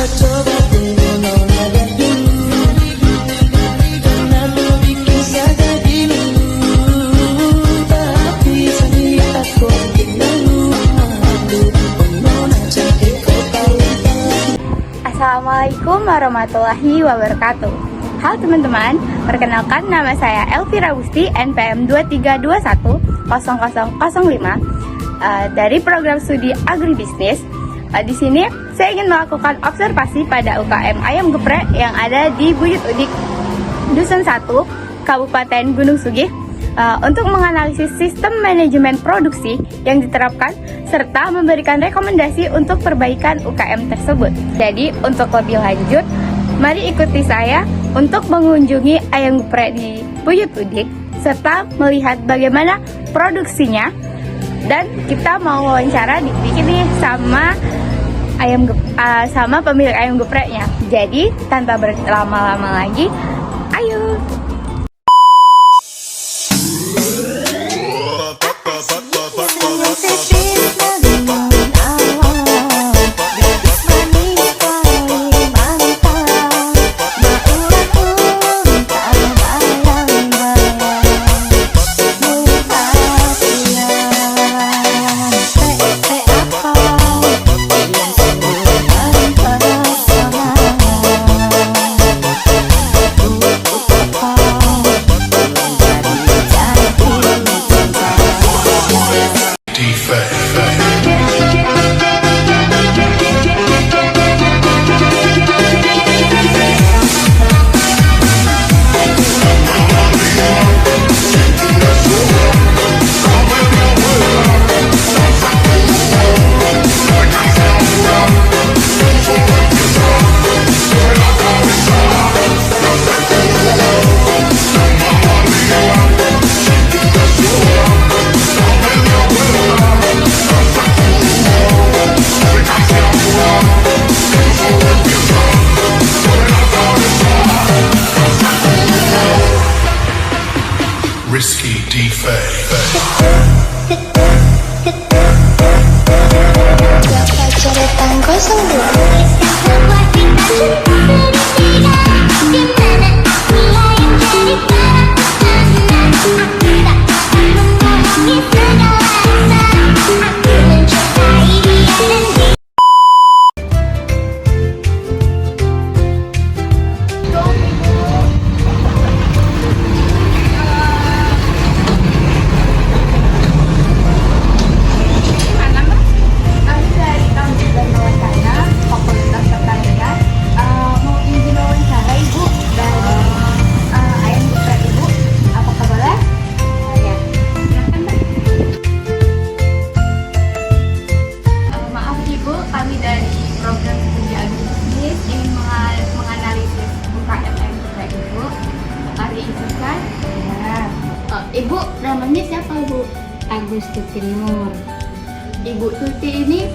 coba dulu nona lihat dulu, dan aku bikin saja dulu, tapi sendiri aku tinggalu. Nona cantik kau tahu. Assalamualaikum warahmatullahi wabarakatuh. Halo teman-teman, perkenalkan nama saya Elvira Gusti, NPM 23210005 dari program studi agribisnis. Di sini saya ingin melakukan observasi pada UKM Ayam Geprek yang ada di Buyut Udik, Dusun 1, Kabupaten Gunung Sugih, untuk menganalisis sistem manajemen produksi yang diterapkan serta memberikan rekomendasi untuk perbaikan UKM tersebut. Jadi untuk lebih lanjut, mari ikuti saya untuk mengunjungi Ayam Geprek di Buyut Udik serta melihat bagaimana produksinya, dan kita mau wawancara dikit-dikit nih sama sama pemilik ayam gepreknya. Jadi tanpa berlama-lama lagi, ayo. Risky defect. Pacaran kosong dua. Ibu, namanya siapa, Bu? Agus Tuti Nur. Ibu Tuti ini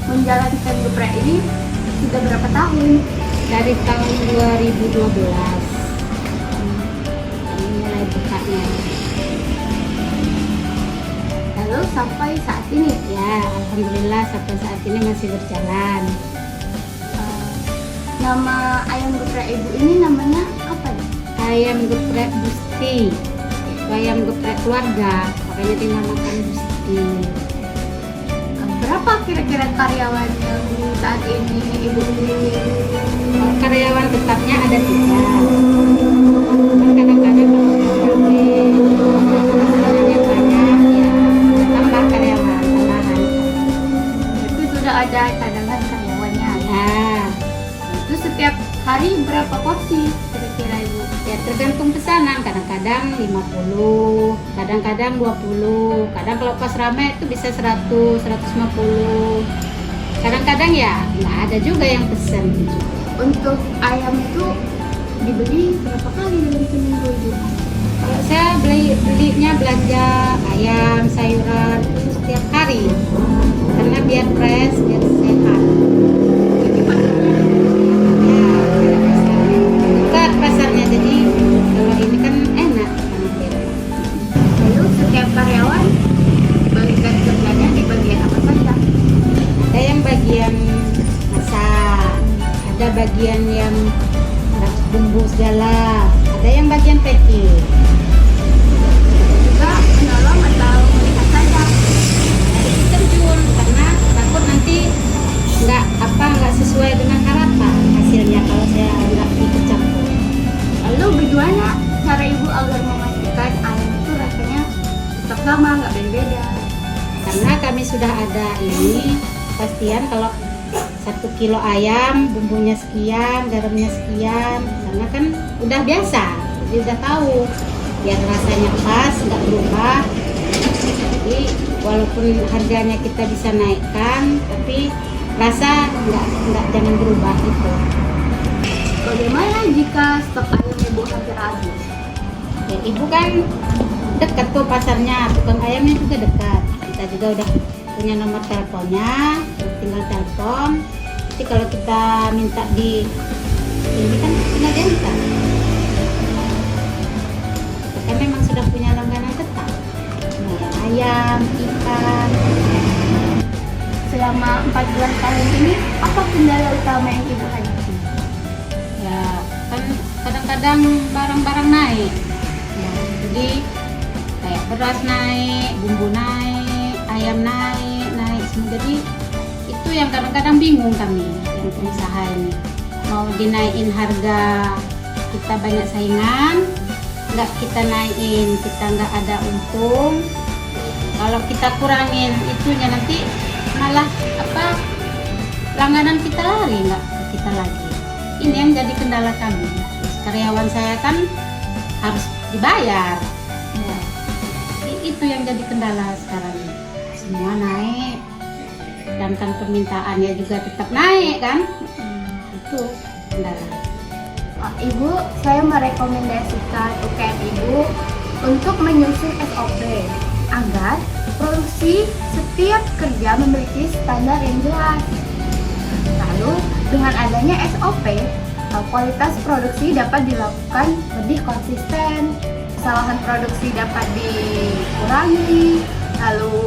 menjalankan geprek ini sudah berapa tahun? Dari tahun 2012 mulai bukanya. Lalu sampai saat ini? Ya, alhamdulillah sampai saat ini masih berjalan. Nama ayam geprek Ibu ini namanya apa ya? Ayam Geprek Gusti. Ayam geprek keluarga, makanya dinamakan Gusti. Berapa kira-kira karyawan yang saat ini Ibu miliki? Karyawan tetapnya ada 3. Kadang-kadang kalau banyak ya tambah karyawan tambahan. Itu sudah ada cadangan karyawannya. Nah, Itu setiap hari berapa porsi kira-kira Ibu? ya tergantung pesanan, kadang-kadang 50, kadang-kadang 20, kadang kalau pas ramai itu bisa 100, 150, kadang-kadang ya nggak ada juga yang pesen. Untuk ayam itu dibeli berapa kali dalam seminggu Ibu? Kalau saya belinya belanja ayam, sayuran itu setiap hari karena biar fresh, biar sehat. Pasarnya, jadi kalau ini kan enak. Lalu setiap karyawan bagian kerjanya di bagian apa saja? Ada yang bagian masak, ada bagian yang bumbu segala, ada yang bagian packing. Juga menolong atau melihat saja. Jadi terjun karena takut nanti nggak sesuai dengan harapan hasilnya kalau saya nggak ikut campur. Lalu bagaimana cara ibu agar memastikan ayam itu rasanya tetap sama, nggak beda-beda? Karena kami sudah ada ini pastian kalau 1 kilo ayam bumbunya sekian, garamnya sekian, karena kan udah biasa, jadi udah tahu biar rasanya pas, nggak berubah. Jadi walaupun harganya kita bisa naikkan, tapi rasa nggak jangan berubah gitu. Bagaimana jika stok ayam ibu hampir habis? Ya, ibu kan dekat tuh pasarnya, tukang ayamnya juga dekat. Kita juga udah punya nomor teleponnya, tinggal telepon. Jadi kalau kita minta di ini kan tinggal diantar. Kita memang sudah punya langganan tetap. Nah, ayam, ikan. Selama 4 bulan tahun ini, apa kendala utama yang ibu hadapi? Ya kan kadang-kadang barang-barang naik. Ya, jadi kayak beras naik, bumbu naik, ayam naik semua. Jadi itu yang kadang-kadang bingung kami yang pengusaha ini, mau dinaikin harga, kita banyak saingan, nggak kita naikin, kita nggak ada untung. Kalau kita kurangin itunya nanti malah langganan kita lari, nggak ke kita lagi. Ini yang jadi kendala kami. Terus karyawan saya kan harus dibayar. Ya, itu yang jadi kendala sekarang. Semua naik, dan kan permintaannya juga tetap naik kan. Itu kendala. Ibu, saya merekomendasikan UKM ibu untuk menyusun SOP agar produksi setiap kerja memiliki standar yang jelas. Lalu dengan adanya SOP, kualitas produksi dapat dilakukan lebih konsisten, kesalahan produksi dapat dikurangi, lalu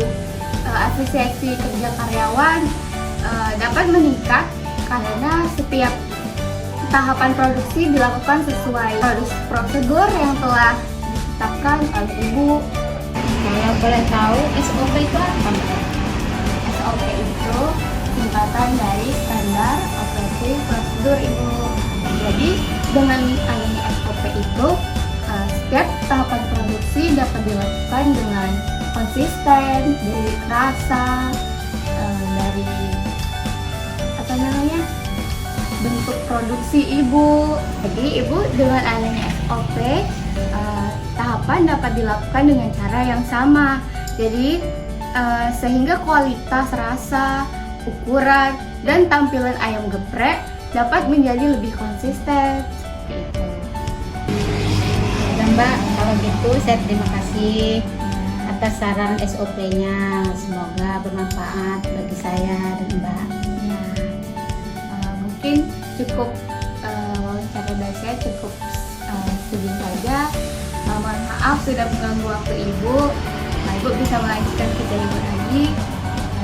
efisiensi kerja karyawan dapat meningkat karena setiap tahapan produksi dilakukan sesuai prosedur yang telah ditetapkan oleh ibu. Kalau boleh tahu SOP itu apa, Mbak? SOP itu singkatan dari standar operating prosedur ibu. Jadi dengan adanya SOP itu setiap tahapan produksi dapat dilakukan dengan konsisten, dari rasa, dari bentuk produksi ibu. Jadi ibu dengan adanya SOP tahapan dapat dilakukan dengan cara yang sama. Jadi sehingga kualitas rasa, ukuran, dan tampilan ayam geprek dapat menjadi lebih konsisten. Ya Mbak, kalau gitu saya terima kasih atas saran SOP-nya. Semoga bermanfaat bagi saya dan Mbak. Ya, mungkin cukup wawancara dari saya cukup segini saja. Mohon maaf sudah mengganggu waktu ibu. Ibu bisa melanjutkan kerja ibu lagi.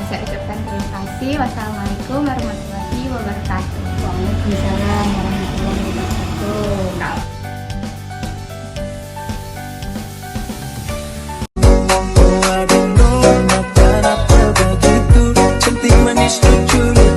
Saya ucapkan terima kasih. Wassalamualaikum warahmatullahi wabarakatuh. Waalaikumsalam warahmatullahi wabarakatuh. Oh, I don't know, kenapa begitu cantik manis lucu.